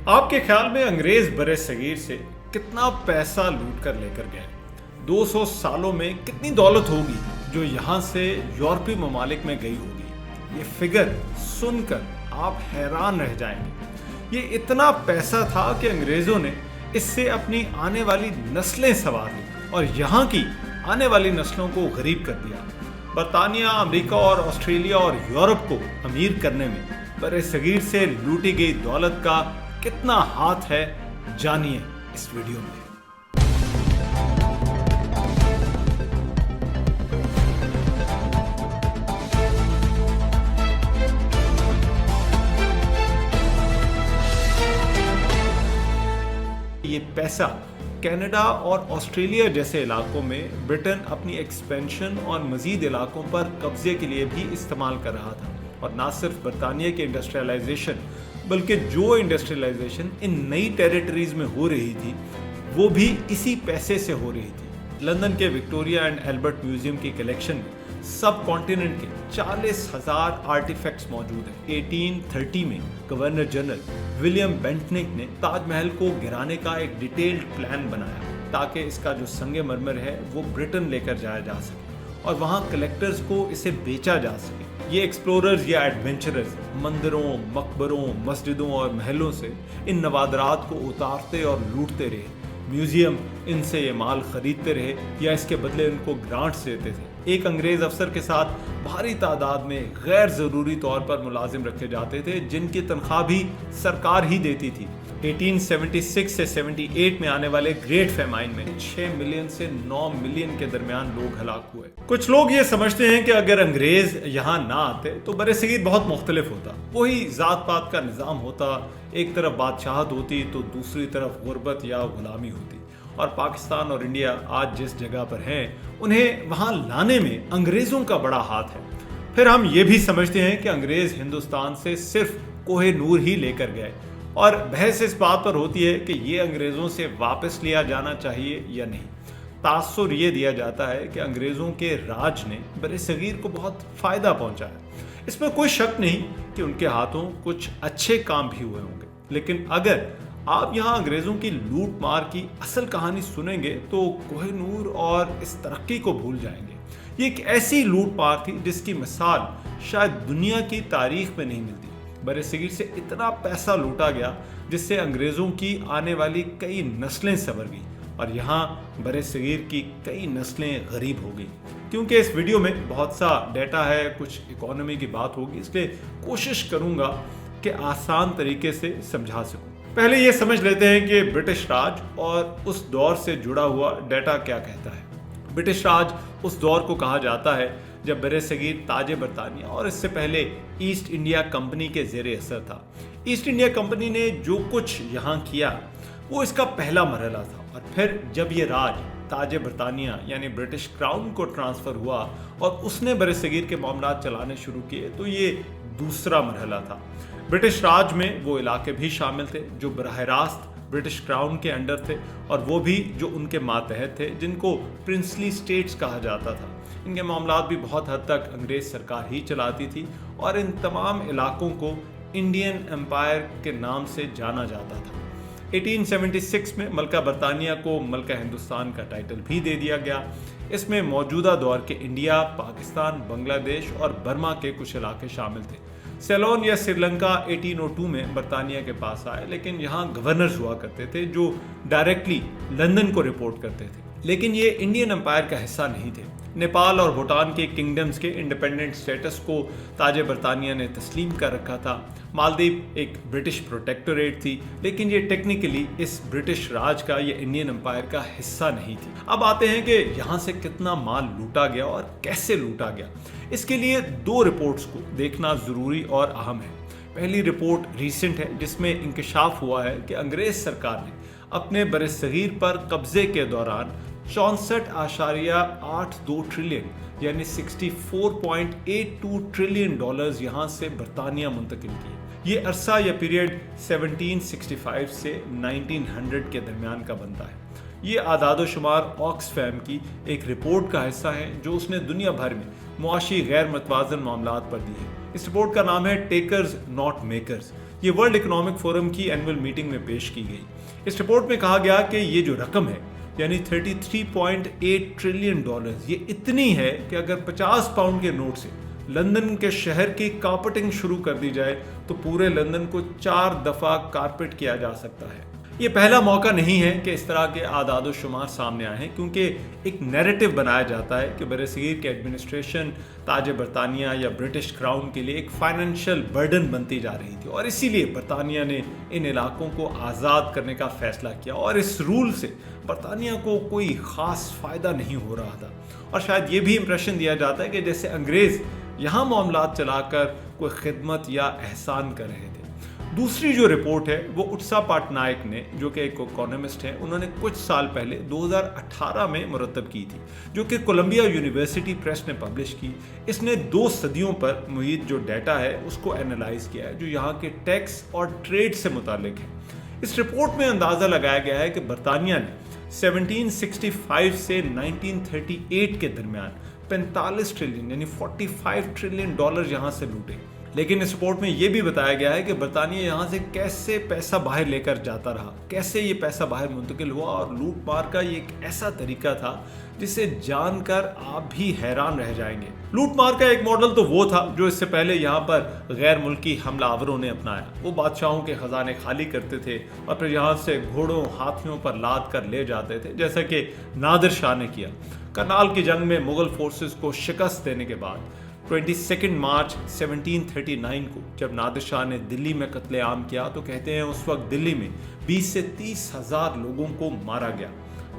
آپ کے خیال میں انگریز برِ صغیر سے کتنا پیسہ لوٹ کر لے کر گئے؟ 200 سالوں میں کتنی دولت ہوگی جو یہاں سے یورپی ممالک میں گئی ہوگی؟ یہ فگر سن کر آپ حیران رہ جائیں گے۔ یہ اتنا پیسہ تھا کہ انگریزوں نے اس سے اپنی آنے والی نسلیں سنوار لی اور یہاں کی آنے والی نسلوں کو غریب کر دیا۔ برطانیہ، امریکہ اور آسٹریلیا اور یورپ کو امیر کرنے میں برِ صغیر سے لوٹی گئی دولت کا کتنا ہاتھ ہے، جانیے اس ویڈیو میں۔ یہ پیسہ کینیڈا اور آسٹریلیا جیسے علاقوں میں برٹن اپنی ایکسپینشن اور مزید علاقوں پر قبضے کے لیے بھی استعمال کر رہا تھا، اور نہ صرف برطانیہ کی انڈسٹریلائزیشن بلکہ جو انڈسٹریلائزیشن ان نئی ٹیریٹریز میں ہو رہی تھی وہ بھی اسی پیسے سے ہو رہی تھی۔ لندن کے وکٹوریہ اینڈ البرٹ میوزیم کی کلیکشن میں سب کانٹیننٹ کے 40,000 آرٹیفیکٹس موجود ہیں۔ 1830 میں گورنر جنرل ولیم بینٹنک نے تاج محل کو گرانے کا ایک ڈیٹیلڈ پلان بنایا تاکہ اس کا جو سنگ مرمر ہے وہ برٹن لے کر جایا جا سکے اور وہاں کلیکٹرز کو اسے بیچا جا سکے۔ یہ ایکسپلوررز یا ایڈونچررز مندروں، مقبروں، مسجدوں اور محلوں سے ان نوادرات کو اتارتے اور لوٹتے رہے۔ میوزیم ان سے یہ مال خریدتے رہے یا اس کے بدلے ان کو گرانٹس دیتے تھے۔ ایک انگریز افسر کے ساتھ بھاری تعداد میں غیر ضروری طور پر ملازم رکھے جاتے تھے جن کی تنخواہ بھی سرکار ہی دیتی تھی۔ 1876 سے 78 میں آنے والے گریٹ فیمائن میں 6 ملین سے 9 ملین کے درمیان لوگ ہلاک ہوئے۔ کچھ لوگ یہ سمجھتے ہیں کہ اگر انگریز یہاں نہ آتے تو برِ صغیر بہت مختلف ہوتا، وہی ذات پات کا نظام ہوتا، ایک طرف بادشاہت ہوتی تو دوسری طرف غربت یا غلامی ہوتی، اور پاکستان اور انڈیا آج جس جگہ پر ہیں انہیں وہاں لانے میں انگریزوں کا بڑا ہاتھ ہے۔ پھر ہم یہ بھی سمجھتے ہیں کہ انگریز ہندوستان سے صرف کوہ نور ہی لے کر گئے، اور بحث اس بات پر ہوتی ہے کہ یہ انگریزوں سے واپس لیا جانا چاہیے یا نہیں۔ تاثر یہ دیا جاتا ہے کہ انگریزوں کے راج نے برِ صغیر کو بہت فائدہ پہنچایا۔ اس میں کوئی شک نہیں کہ ان کے ہاتھوں کچھ اچھے کام بھی ہوئے ہوں گے، لیکن اگر آپ یہاں انگریزوں کی لوٹ مار کی اصل کہانی سنیں گے تو کوہ نور اور اس ترقی کو بھول جائیں گے۔ یہ ایک ایسی لوٹ مار تھی جس کی مثال شاید دنیا کی تاریخ میں نہیں ملتی۔ برِ صغیر سے اتنا پیسہ لوٹا گیا جس سے انگریزوں کی آنے والی کئی نسلیں سنور گئیں، اور یہاں برِ صغیر کی کئی نسلیں غریب ہو گئیں۔ کیونکہ اس ویڈیو میں بہت سا ڈیٹا ہے، کچھ اکانومی کی بات ہوگی، اس لیے کوشش کروں گا کہ آسان طریقے سے سمجھا سکوں۔ پہلے یہ سمجھ لیتے ہیں کہ برٹش راج اور اس دور سے جڑا ہوا ڈیٹا کیا کہتا ہے۔ برٹش راج اس دور کو کہا جاتا ہے جب برِ صغیر تاج برطانیہ اور اس سے پہلے ایسٹ انڈیا کمپنی کے زیر اثر تھا۔ ایسٹ انڈیا کمپنی نے جو کچھ یہاں کیا وہ اس کا پہلا مرحلہ تھا، اور پھر جب یہ راج تاج برطانیہ یعنی برٹش کراؤن کو ٹرانسفر ہوا اور اس نے برِ صغیر کے معاملات چلانے شروع کیے تو یہ دوسرا مرحلہ تھا۔ برٹش راج میں وہ علاقے بھی شامل تھے جو براہ راست برٹش کراؤن کے انڈر تھے، اور وہ بھی جو ان کے ماتحت تھے جن کو پرنسلی سٹیٹس کہا جاتا تھا۔ ان کے معاملات بھی بہت حد تک انگریز سرکار ہی چلاتی تھی، اور ان تمام علاقوں کو انڈین امپائر کے نام سے جانا جاتا تھا۔ 1876 میں ملکہ برطانیہ کو ملکہ ہندوستان کا ٹائٹل بھی دے دیا گیا۔ اس میں موجودہ دور کے انڈیا، پاکستان، بنگلہ دیش اور برما کے کچھ علاقے شامل تھے۔ سیلون یا سری لنکا 1802 میں برطانیہ کے پاس آئے، لیکن یہاں گورنرز ہوا کرتے تھے جو ڈائریکٹلی لندن کو رپورٹ کرتے تھے، لیکن یہ انڈین امپائر کا حصہ نہیں تھے۔ نیپال اور بھوٹان کے کنگڈمز کے انڈیپینڈنٹ سٹیٹس کو تاج برطانیہ نے تسلیم کر رکھا تھا۔ مالدیپ ایک برٹش پروٹیکٹوریٹ تھی، لیکن یہ ٹیکنیکلی اس برٹش راج کا یا انڈین امپائر کا حصہ نہیں تھی۔ اب آتے ہیں کہ یہاں سے کتنا مال لوٹا گیا اور کیسے لوٹا گیا۔ اس کے لیے 2 رپورٹس کو دیکھنا ضروری اور اہم ہے۔ پہلی رپورٹ ریسنٹ ہے جس میں انکشاف ہوا ہے کہ انگریز سرکار نے اپنے برِ صغیر پر قبضے کے دوران 64.82 ٹریلین یعنی $64.82 ٹریلین یہاں سے برطانیہ منتقل کیے۔ یہ عرصہ یا پیریڈ 1765 سے 1900 کے درمیان کا بنتا ہے۔ یہ اعداد و شمار آکسفیم کی ایک رپورٹ کا حصہ ہے جو اس نے دنیا بھر میں معاشی غیر متوازن معاملات پر دی ہے۔ اس رپورٹ کا نام ہے ٹیکرز ناٹ میکرز۔ ये वर्ल्ड इकोनॉमिक फोरम की एनुअल मीटिंग में पेश की गई। इस रिपोर्ट में कहा गया कि ये जो रकम है यानी 33.8 ट्रिलियन डॉलर्स, ये इतनी है कि अगर 50 पाउंड के नोट से लंदन के शहर की कारपेटिंग शुरू कर दी जाए तो पूरे लंदन को 4 दफा कारपेट किया जा सकता है। ये पहला मौका नहीं है कि इस तरह के आदाद शुमार सामने आए हैं, क्योंकि एक नैरेटिव बनाया जाता है कि बरसगीर के एडमिनिस्ट्रेशन ताज बरतानिया या ब्रिटिश क्राउन के लिए एक फाइनेंशियल बर्डन बनती जा रही थी और इसीलिए बरतानिया ने इन इलाकों को आज़ाद करने का फैसला किया और इस रूल से बरतानिया को कोई ख़ास फ़ायदा नहीं हो रहा था। और शायद ये भी इंप्रेशन दिया जाता है कि जैसे अंग्रेज़ यहाँ मामलात चलाकर कोई खिदमत या एहसान कर रहे थे। दूसरी जो रिपोर्ट है वो उत्सा पटनायक ने, जो कि एक इकोनॉमिस्ट हैं, उन्होंने कुछ साल पहले 2018 में मुरतब की थी, जो कि कोलंबिया यूनिवर्सिटी प्रेस ने पब्लिश की। इसने 2 सदियों पर मुहित जो डाटा है उसको एनालाइज किया है, जो यहाँ के टैक्स और ट्रेड से मुतालिक है। इस रिपोर्ट में अंदाज़ा लगाया गया है कि बरतानिया ने 1765 से 1938 के दरमियान 45 ट्रिलियन यानी 45 ट्रिलियन डॉलर यहाँ से लूटे। लेकिन इस रिपोर्ट में ये भी बताया गया है कि बरतानिया यहाँ से कैसे पैसा बाहर लेकर जाता रहा, कैसे ये पैसा बाहर मुंतकिल हुआ, और लूट मार का ये एक ऐसा तरीका था जिसे जानकर आप भी हैरान रह जाएंगे। लूट मार का एक मॉडल तो वो था जो इससे पहले यहाँ पर गैर मुल्की हमलावरों ने अपनाया। वो बादशाहों के खजाने खाली करते थे और फिर यहाँ से घोड़ों हाथियों पर लाद कर ले जाते थे, जैसा कि नादिर शाह ने किया। करनाल की जंग में मुगल फोर्सेस को शिकस्त देने के बाद 22 मार्च 1739 को जब नादिर शाह ने दिल्ली में कत्लेआम किया तो कहते हैं उस वक्त दिल्ली में 20 से 30 हज़ार लोगों को मारा गया।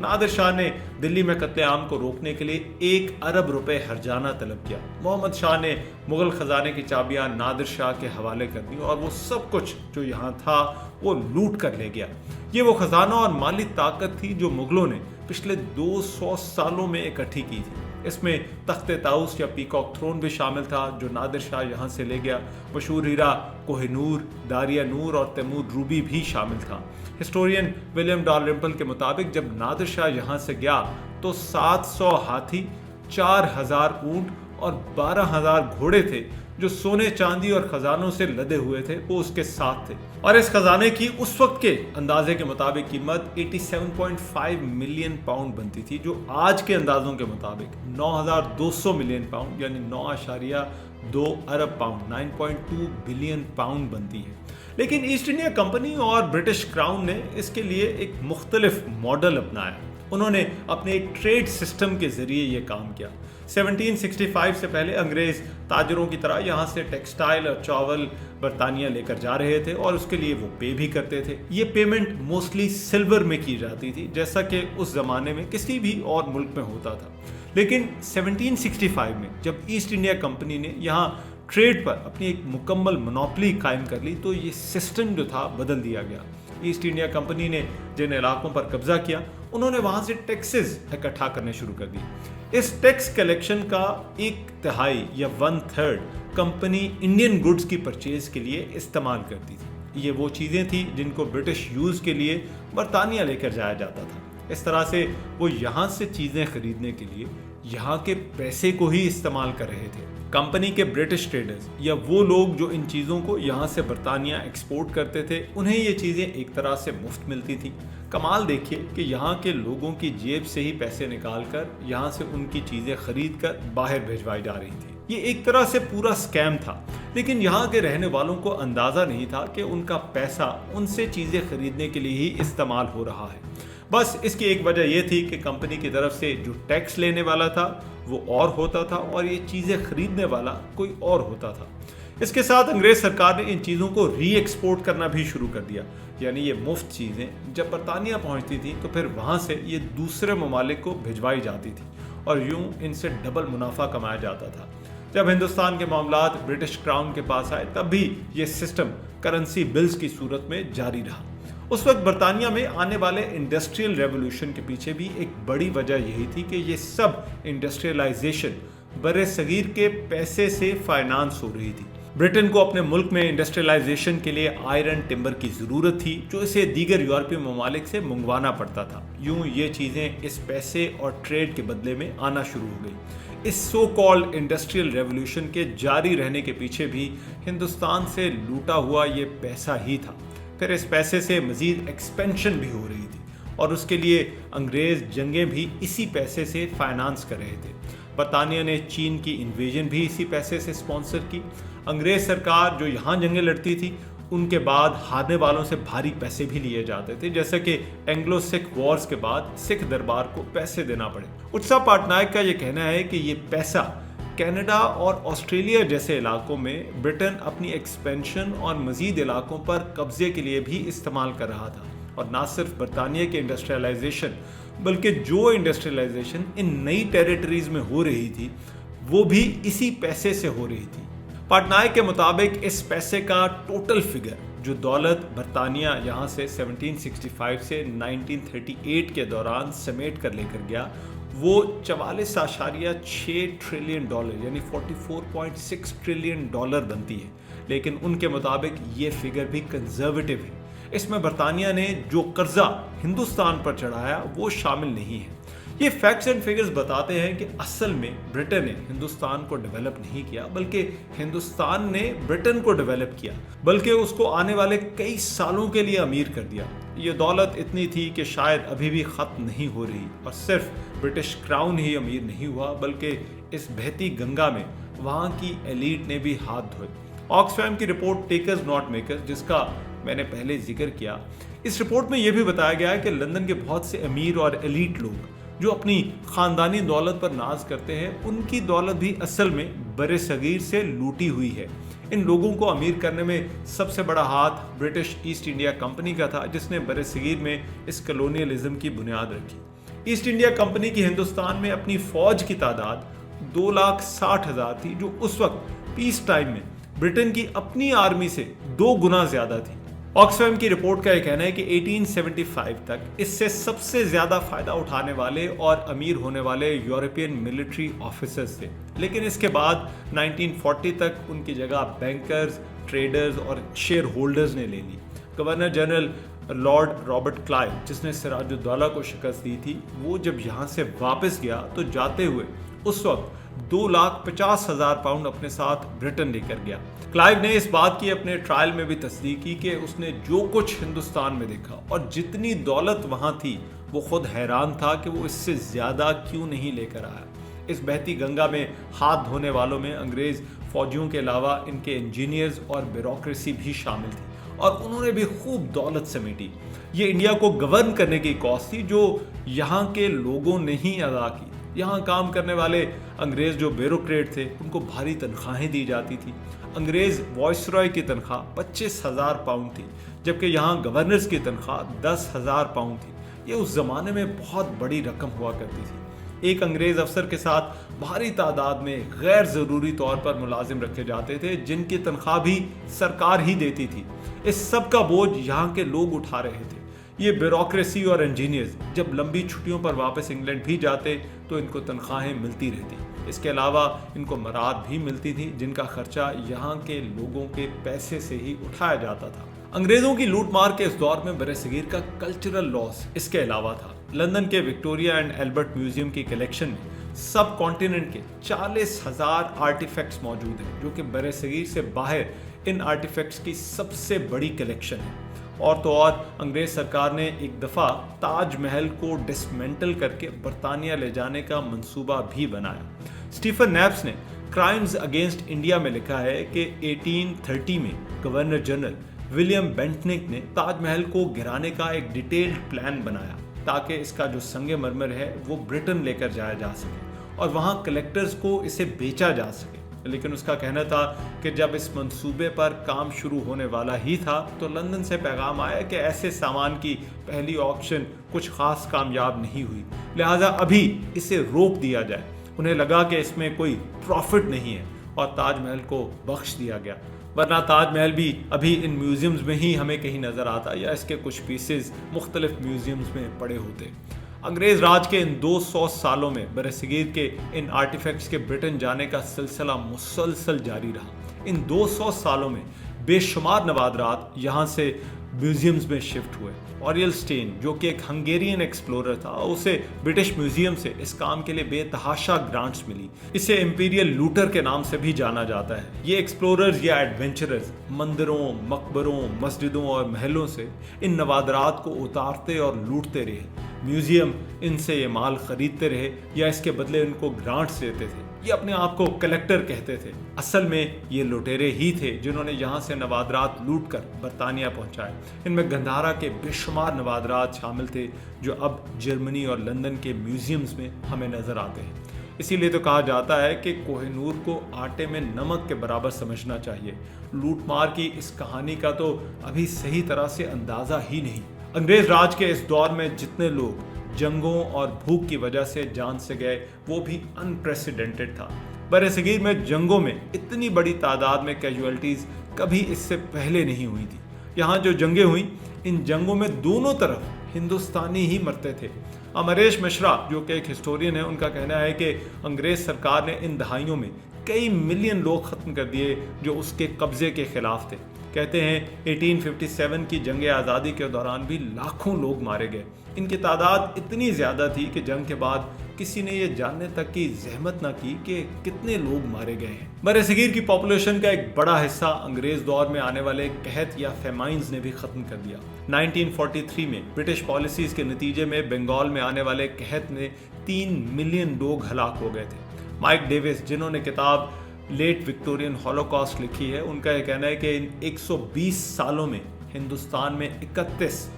नादिर शाह ने दिल्ली में कत्लेआम को रोकने के लिए 1 अरब रुपए हर्जाना तलब किया। मोहम्मद शाह ने मुगल खजाने की चाबियां नादिर शाह के हवाले कर दी और वो सब कुछ जो यहाँ था वो लूट कर ले गया। ये वो खजाना और माली ताकत थी जो मुगलों ने पिछले 200 सालों में इकट्ठी की थी। इसमें तख्ते ताउस या पीकॉक थ्रोन भी शामिल था जो नादिर शाह यहाँ से ले गया। मशहूर हीरा कोहिनूर, दारिया नूर और तैमूर रूबी भी शामिल था। हिस्टोरियन विलियम डालरिम्पल के मुताबिक जब नादिर शाह यहाँ से गया तो 700 हाथी, 4000 ऊंट और 12000 घोड़े थे जो सोने चांदी और खजानों से लदे हुए थे, वो उसके साथ थे। और इस खजाने की उस वक्त के अंदाजे के मुताबिक कीमत 87.5 मिलियन पाउंड बनती थी, जो आज के अंदाजों के मुताबिक 9200 मिलियन पाउंड यानी 9.2 अरब पाउंड 9.2 बिलियन पाउंड बनती है। लेकिन ईस्ट इंडिया कंपनी और ब्रिटिश क्राउन ने इसके लिए एक मुख्तलिफ मॉडल अपनाया। उन्होंने अपने एक ट्रेड सिस्टम के जरिए ये काम किया। 1765 से पहले अंग्रेज ताजरों की तरह यहाँ से टेक्सटाइल और चावल बरतानिया लेकर जा रहे थे और उसके लिए वो पे भी करते थे। ये पेमेंट मोस्टली सिल्वर में की जाती थी, जैसा कि उस ज़माने में किसी भी और मुल्क में होता था। लेकिन 1765 में जब ईस्ट इंडिया कंपनी ने यहाँ ट्रेड पर अपनी एक मुकम्मल मोनोपोली कायम कर ली तो ये सिस्टम जो था बदल दिया गया। ईस्ट इंडिया कंपनी ने जिन इलाकों पर कब्जा किया उन्होंने वहाँ से टैक्सेस इकट्ठा करने शुरू कर दिए। इस टैक्स कलेक्शन का 1/3 या 1/3 कंपनी इंडियन गुड्स की परचेज के लिए इस्तेमाल करती थी। ये वो चीज़ें थी जिनको ब्रिटिश यूज़ के लिए बरतानिया लेकर जाया जाता था। इस तरह से वो यहाँ से चीज़ें खरीदने के लिए यहाँ के पैसे को ही इस्तेमाल कर रहे थे। कंपनी के ब्रिटिश ट्रेडर्स या वो लोग जो इन चीज़ों को यहाँ से बरतानिया एक्सपोर्ट करते थे, उन्हें ये चीज़ें एक तरह से मुफ्त मिलती थी। कमाल देखिए कि यहाँ के लोगों की जेब से ही पैसे निकाल कर यहाँ से उनकी चीज़ें खरीद कर बाहर भिजवाई जा रही थी। ये एक तरह से पूरा स्कैम था, लेकिन यहाँ के रहने वालों को अंदाज़ा नहीं था कि उनका पैसा उनसे चीज़ें खरीदने के लिए ही इस्तेमाल हो रहा है। बस इसकी एक वजह यह थी कि कंपनी की तरफ से जो टैक्स लेने वाला था वो और होता था और ये चीज़ें खरीदने वाला कोई और होता था। इसके साथ अंग्रेज सरकार ने इन चीज़ों को री एक्सपोर्ट करना भी शुरू कर दिया, यानी ये मुफ्त चीज़ें जब बरतानिया पहुंचती थी तो फिर वहाँ से ये दूसरे ममालिक को भिजवाई जाती थी और यूं इनसे डबल मुनाफा कमाया जाता था। जब हिंदुस्तान के मामलात ब्रिटिश क्राउन के पास आए तब भी ये सिस्टम करेंसी बिल्स की सूरत में जारी रहा। उस वक्त बरतानिया में आने वाले इंडस्ट्रियल रेवोल्यूशन के पीछे भी एक बड़ी वजह यही थी कि ये सब इंडस्ट्रियलाइजेशन बड़े सगीर के पैसे से फाइनेंस हो रही थी। ब्रिटेन को अपने मुल्क में इंडस्ट्रियलाइजेशन के लिए आयरन टिम्बर की ज़रूरत थी जो इसे दीगर यूरोपीय ममालिक से मंगवाना पड़ता था। यूं ये चीज़ें इस पैसे और ट्रेड के बदले में आना शुरू हो गई। اس سو کالڈ انڈسٹریل ریولوشن کے جاری رہنے کے پیچھے بھی ہندوستان سے لوٹا ہوا یہ پیسہ ہی تھا۔ پھر اس پیسے سے مزید ایکسپینشن بھی ہو رہی تھی اور اس کے لیے انگریز جنگیں بھی اسی پیسے سے فائنانس کر رہے تھے۔ برطانیہ نے چین کی انویژن بھی اسی پیسے سے سپانسر کی۔ انگریز سرکار جو یہاں جنگیں لڑتی تھی ان کے بعد ہارنے والوں سے بھاری پیسے بھی لیے جاتے تھے، جیسا کہ اینگلو سکھ وارز کے بعد سکھ دربار کو پیسے دینا پڑے۔ اتسا پٹنائک کا یہ کہنا ہے کہ یہ پیسہ کینیڈا اور آسٹریلیا جیسے علاقوں میں برٹن اپنی ایکسپینشن اور مزید علاقوں پر قبضے کے لیے بھی استعمال کر رہا تھا، اور نہ صرف برطانیہ کی انڈسٹریلائزیشن بلکہ جو انڈسٹریلائزیشن ان نئی ٹیریٹریز میں ہو رہی تھی وہ بھی اسی پیسے سے ہو رہی تھی۔ پٹنائک کے مطابق اس پیسے کا ٹوٹل فگر جو دولت برطانیہ یہاں سے 1765 سے 1938 کے دوران سمیٹ کر لے کر گیا وہ 44.6 ٹریلین ڈالر یعنی 44.6 ٹریلین ڈالر بنتی ہے، لیکن ان کے مطابق یہ فگر بھی کنزرویٹو ہے۔ اس میں برطانیہ نے جو قرضہ ہندوستان پر چڑھایا وہ شامل نہیں ہے۔ یہ فیکٹس اینڈ فگرز بتاتے ہیں کہ اصل میں برٹن نے ہندوستان کو ڈیولپ نہیں کیا بلکہ ہندوستان نے برٹن کو ڈیولپ کیا، بلکہ اس کو آنے والے کئی سالوں کے لیے امیر کر دیا۔ یہ دولت اتنی تھی کہ شاید ابھی بھی ختم نہیں ہو رہی، اور صرف برٹش کراؤن ہی امیر نہیں ہوا بلکہ اس بہتی گنگا میں وہاں کی ایلیٹ نے بھی ہاتھ دھوئے۔ آکسفیم کی رپورٹ ٹیکرز ناٹ میکرز، جس کا میں نے پہلے ذکر کیا، اس رپورٹ میں یہ بھی بتایا گیا ہے کہ لندن کے بہت سے امیر اور ایلیٹ لوگ جو اپنی خاندانی دولت پر ناز کرتے ہیں ان کی دولت بھی اصل میں بر صغیر سے لوٹی ہوئی ہے۔ ان لوگوں کو امیر کرنے میں سب سے بڑا ہاتھ برٹش ایسٹ انڈیا کمپنی کا تھا، جس نے بر صغیر میں اس کلونیلزم کی بنیاد رکھی۔ ایسٹ انڈیا کمپنی کی ہندوستان میں اپنی فوج کی تعداد 2,60,000 تھی، جو اس وقت پیس ٹائم میں برٹن کی اپنی آرمی سے 2 گنا زیادہ تھی۔ آکسفیم کی رپورٹ کا یہ کہنا ہے کہ 1875 تک اس سے سب سے زیادہ فائدہ اٹھانے والے اور امیر ہونے والے یورپین ملٹری آفیسرز تھے، لیکن اس کے بعد 1940 تک ان کی جگہ بینکرز، ٹریڈرز اور شیئر ہولڈرز نے لے لی۔ Governor general lord Robert Clive, جس نے سراج الدولہ کو شکست دی تھی، وہ جب یہاں سے واپس گیا تو جاتے ہوئے اس وقت 2,50,000 پاؤنڈ اپنے ساتھ برٹن لے کر گیا۔ کلائیو نے اس بات کی اپنے ٹرائل میں بھی تصدیق کی کہ اس نے جو کچھ ہندوستان میں دیکھا اور جتنی دولت وہاں تھی وہ خود حیران تھا کہ وہ اس سے زیادہ کیوں نہیں لے کر آیا۔ اس بہتی گنگا میں ہاتھ دھونے والوں میں انگریز فوجیوں کے علاوہ ان کے انجینئرز اور بیوروکریسی بھی شامل تھی، اور انہوں نے بھی خوب دولت سمیٹی۔ یہ انڈیا کو گورن کرنے کی کاسٹ تھی جو یہاں کے لوگوں نے ہی ادا کی۔ یہاں کام کرنے والے انگریز جو بیوروکریٹ تھے ان کو بھاری تنخواہیں دی جاتی تھی۔ انگریز وائس رائے کی تنخواہ 25,000 پاؤنڈ تھی، جبکہ یہاں گورنرز کی تنخواہ 10,000 پاؤنڈ تھی۔ یہ اس زمانے میں بہت بڑی رقم ہوا کرتی تھی۔ ایک انگریز افسر کے ساتھ بھاری تعداد میں غیر ضروری طور پر ملازم رکھے جاتے تھے جن کی تنخواہ بھی سرکار ہی دیتی تھی۔ اس سب کا بوجھ یہاں کے لوگ اٹھا رہے تھے۔ یہ بیوروکریسی اور انجینئرز جب لمبی چھٹیوں پر واپس انگلینڈ بھی جاتے تو ان کو تنخواہیں ملتی رہتی۔ اس کے علاوہ ان کو مراد بھی ملتی تھی جن کا خرچہ یہاں کے لوگوں کے پیسے سے ہی اٹھایا جاتا تھا۔ انگریزوں کی لوٹ مار کے اس دور میں برصغیر کا کلچرل لاس اس کے علاوہ تھا۔ لندن کے وکٹوریہ اینڈ البرٹ میوزیم کی کلیکشن میں سب کانٹیننٹ کے 40,000 آرٹیفیکٹس موجود ہیں، جو کہ برصغیر سے باہر ان آرٹیفیکٹس کی سب سے بڑی کلیکشن ہے۔ اور تو اور انگریز سرکار نے ایک دفعہ تاج محل کو ڈسمنٹل کر کے برطانیہ لے جانے کا منصوبہ بھی بنایا۔ اسٹیفن نیپس نے کرائمز اگینسٹ انڈیا میں لکھا ہے کہ 1830 میں گورنر جنرل ولیم بینٹنک نے تاج محل کو گرانے کا ایک ڈیٹیلڈ پلان بنایا تاکہ اس کا جو سنگ مرمر ہے وہ برٹن لے کر جایا جا سکے اور وہاں کلیکٹرز کو اسے بیچا جا سکے۔ لیکن اس کا کہنا تھا کہ جب اس منصوبے پر کام شروع ہونے والا ہی تھا تو لندن سے پیغام آیا کہ ایسے سامان کی پہلی آکشن کچھ خاص کامیاب نہیں ہوئی، لہٰذا ابھی اسے روک دیا جائے۔ انہیں لگا کہ اس میں کوئی پروفٹ نہیں ہے اور تاج محل کو بخش دیا گیا، ورنہ تاج محل بھی ابھی ان میوزیمز میں ہی ہمیں کہیں نظر آتا یا اس کے کچھ پیسز مختلف میوزیمز میں پڑے ہوتے۔ انگریز راج کے ان 200 سالوں میں برصغیر کے ان آرٹیفیکٹس کے برٹن جانے کا سلسلہ مسلسل جاری رہا۔ ان 200 سالوں میں बेशुमार नवादरात यहाँ से म्यूजियम्स में शिफ्ट हुए। ऑरियल स्टेन, जो कि एक हंगेरियन एक्सप्लोरर था, उसे ब्रिटिश म्यूजियम से इस काम के लिए बेतहाशा ग्रांट्स मिली। इसे इंपीरियल लूटर के नाम से भी जाना जाता है। ये एक्सप्लोरर्स या एडवेंचरर्स मंदिरों, मकबरों, मस्जिदों और महलों से इन नवादरात को उतारते और लूटते रहे। म्यूजियम इनसे ये माल खरीदते रहे या इसके बदले इनको ग्रांट्स देते थे। ये अपने आप को कलेक्टर कहते थे। असल में ये लुटेरे ही थे जिन्होंने यहाँ से नवादरात लूट कर बरतानिया पहुँचाए। इनमें गंधारा के बेशुमार नवादरात शामिल थे जो अब जर्मनी और लंदन के म्यूजियम्स में हमें नजर आते हैं। इसीलिए तो कहा जाता है कि कोहिनूर को आटे में नमक के बराबर समझना चाहिए। लूटमार की इस कहानी का तो अभी सही तरह से अंदाजा ही नहीं। अंग्रेज राज के इस दौर में जितने लोग जंगों और भूख की वजह से जान से गए वो भी अनप्रेसिडेंटेड था। बरसगीर में जंगों में इतनी बड़ी तादाद में कैजुअल्टीज कभी इससे पहले नहीं हुई थी। यहाँ जो जंगें हुई, इन जंगों में दोनों तरफ हिंदुस्तानी ही मरते थे। अमरेश मिश्रा, जो कि एक हिस्टोरियन है, उनका कहना है कि अंग्रेज सरकार ने इन दहाइयों में कई मिलियन लोग खत्म कर दिए जो उसके कब्जे के खिलाफ थे। कहते हैं 1857 की जंग आज़ादी के दौरान भी लाखों लोग मारे गए। इनकी तादाद इतनी ज़्यादा थी कि जंग के बाद किसी ने ये जानने तक की जहमत ना की कि कितने लोग मारे गए हैं। बरसगीर की पॉपुलेशन का एक बड़ा हिस्सा अंग्रेज दौर में आने वाले कहत या फेमाइंस ने भी खत्म कर दिया। 1943 में ब्रिटिश पॉलिसीज के नतीजे में बंगाल में आने वाले कहत में 3 मिलियन लोग हलाक हो गए थे। माइक डेविस, जिन्होंने किताब लेट विक्टोरियन हॉलोकॉस्ट लिखी है, उनका यह कहना है कि इन 120 सालों में हिंदुस्तान में 31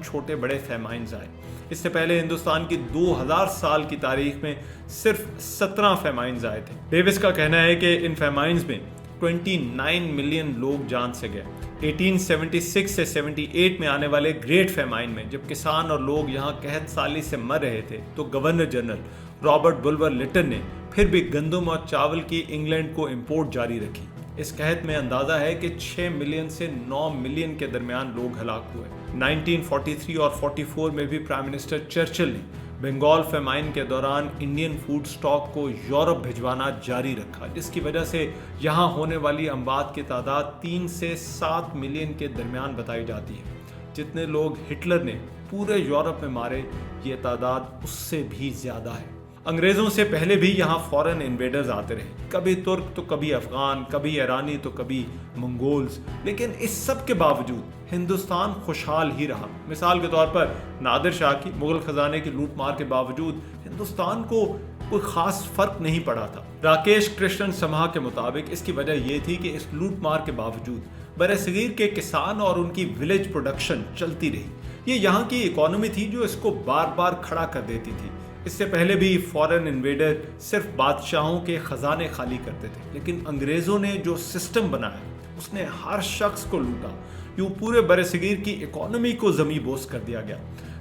छोटे बड़े फेमाइंस आए। इससे पहले हिंदुस्तान की 2000 साल की तारीख में सिर्फ 17 फेमाइंस आए थे। डेविस का कहना है कि इन फेमाइंस में 29 मिलियन लोग जान से गए। 1876 से 78 में आने वाले ग्रेट फेमाइन में जब किसान और लोग यहाँ कहत साली से मर रहे थे, तो गवर्नर जनरल रॉबर्ट बुल्वर लिटन ने फिर भी गंदम और चावल की इंग्लैंड को इंपोर्ट जारी रखी। इस कहत में अंदाजा है कि 6 मिलियन से 9 मिलियन के दरमियान लोग हलाक हुए। 1943 और 44 में भी प्राइम मिनिस्टर चर्चिल ने बंगाल फेमाइन के दौरान इंडियन फूड स्टॉक को यूरोप भिजवाना जारी रखा, जिसकी वजह से यहाँ होने वाली अमवात की तादाद 3 से 7 मिलियन के दरमियान बताई जाती है। जितने लोग हिटलर ने पूरे यूरोप में मारे, ये तादाद उससे भी ज़्यादा है। अंग्रेज़ों से पहले भी यहाँ फॉरेन इन्वेडर्स आते रहे, कभी तुर्क तो कभी अफगान, कभी ईरानी तो कभी मंगोल्स, लेकिन इस सब के बावजूद हिंदुस्तान खुशहाल ही रहा। मिसाल के तौर पर नादिर शाह की मुगल खजाने की लूट मार के बावजूद हिंदुस्तान को कोई खास फर्क नहीं पड़ा था। राकेश कृष्णन समहा के मुताबिक इसकी वजह यह थी कि इस लूट मार के बावजूद बरसगीर के किसान और उनकी विलेज प्रोडक्शन चलती रही। ये यहाँ की इकोनॉमी थी जो इसको बार बार खड़ा कर देती थी। इससे पहले भी फॉरेन इन्वेडर सिर्फ बादशाहों के खजाने खाली करते थे, लेकिन अंग्रेज़ों ने जो सिस्टम बनाया उसने हर शख्स को लूटा। यूँ पूरे बरसगीर की इकोनॉमी को ज़मी बोस कर दिया गया।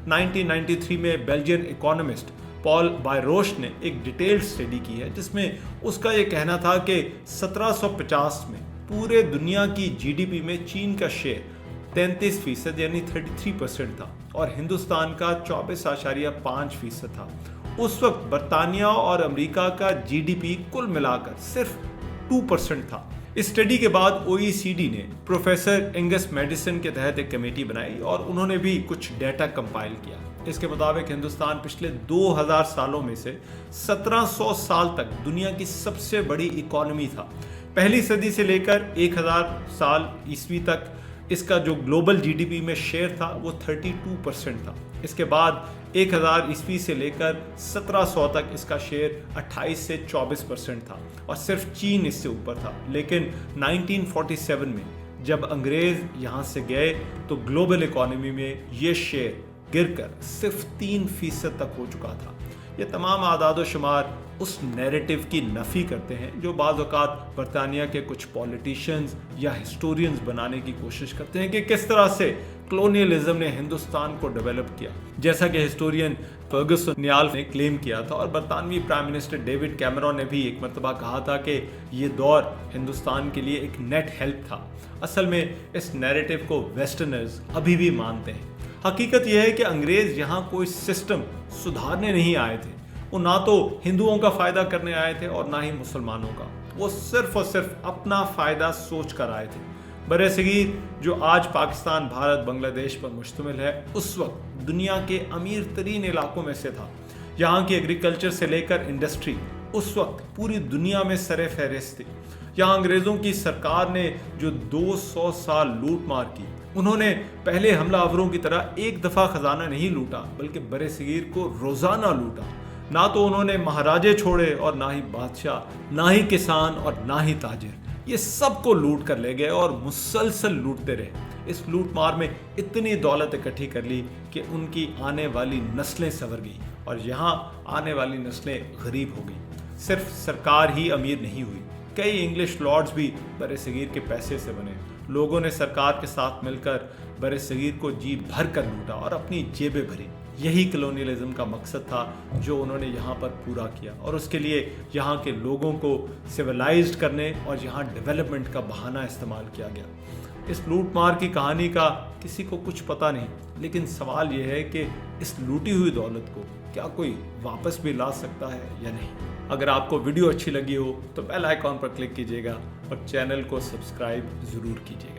1993 में बेल्जियन इकोनॉमिस्ट पॉल बायरोश ने एक डिटेल्ड स्टडी की है, जिसमें उसका ये कहना था कि 1750 में पूरे दुनिया की जीडीपी में चीन का शेयर 33% यानी 33% था और हिंदुस्तान का 24.5% था। उस वक्त बरतानिया और अमेरिका का जीडीपी कुल मिलाकर सिर्फ 2% था। इस स्टडी के बाद OECD ने प्रोफेसर एंगस मेडिसन के तहत एक कमेटी बनाई और उन्होंने भी कुछ डेटा कंपाइल किया। इसके मुताबिक हिंदुस्तान पिछले 2000 सालों में से 1700 साल तक दुनिया की सबसे बड़ी इकोनॉमी था। पहली सदी से लेकर 1000 साल ईस्वी तक इसका जो ग्लोबल जीडीपी में शेयर था वो 32% था। इसके बाद 1000 ईस्वी से लेकर 1700 तक इसका शेयर 28 से 24% था और सिर्फ चीन इससे ऊपर था। लेकिन 1947 में जब अंग्रेज यहाँ से गए तो ग्लोबल इकोनॉमी में ये शेयर गिरकर सिर्फ 3% तक हो चुका था। ये तमाम आदाद शुमार उस नैरेटिव की नफ़ी करते हैं जो बाज़ औक़ात बरतानिया के कुछ पॉलिटिशियंस या हिस्टोरियंस बनाने की कोशिश करते हैं कि किस तरह से कलोनियलिज्म ने हिंदुस्तान को डेवलप किया। जैसा कि हिस्टोरियन फर्गुसन नियाल ने क्लेम किया था और बरतानवी प्राइम मिनिस्टर डेविड कैमरॉन ने भी एक मरतबा कहा था कि ये दौर हिंदुस्तान के लिए एक नेट हेल्प था। असल में इस नैरेटिव को वेस्टर्नर्स अभी भी मानते हैं। हकीकत यह है कि अंग्रेज़ यहाँ कोई सिस्टम सुधारने नहीं आए थे। वो ना तो हिंदुओं का फ़ायदा करने आए थे और ना ही मुसलमानों का। वो सिर्फ और सिर्फ अपना फ़ायदा सोच कर आए थे। बरसगीर जो आज पाकिस्तान, भारत, बांग्लादेश पर मुश्तमिल है, उस वक्त दुनिया के अमीर तरीन इलाकों में से था। यहाँ की एग्रीकल्चर से लेकर इंडस्ट्री उस वक्त पूरी दुनिया में सरे फहरिस्त थी। यहाँ अंग्रेज़ों की सरकार ने जो 200 साल लूट मार की, उन्होंने पहले हमलावरों की तरह एक दफ़ा ख़जाना नहीं लूटा, बल्कि बरसगीर को रोज़ाना लूटा। ना तो उन्होंने महाराजे छोड़े और ना ही बादशाह, ना ही किसान और ना ही ताजिर, ये सबको लूट कर ले गए और मुसलसल लूटते रहे। इस लूट मार में इतनी दौलत इकट्ठी कर ली कि उनकी आने वाली नस्लें संवर गई और यहाँ आने वाली नस्लें गरीब हो गई। सिर्फ सरकार ही अमीर नहीं हुई, कई इंग्लिश लॉर्ड्स भी बरसगीर के पैसे से बने। लोगों ने सरकार के साथ मिलकर बरसगीर को जी भर कर लूटा और अपनी जेबें भरी। यही कलोनियलिज्म का मकसद था जो उन्होंने यहाँ पर पूरा किया, और उसके लिए यहाँ के लोगों को सिविलाइज्ड करने और यहाँ डेवलपमेंट का बहाना इस्तेमाल किया गया। इस लूट मार की कहानी का किसी को कुछ पता नहीं, लेकिन सवाल यह है कि इस लूटी हुई दौलत को क्या कोई वापस भी ला सकता है या नहीं। अगर आपको वीडियो अच्छी लगी हो तो बेल आइकॉन पर क्लिक कीजिएगा और चैनल को सब्सक्राइब ज़रूर कीजिएगा।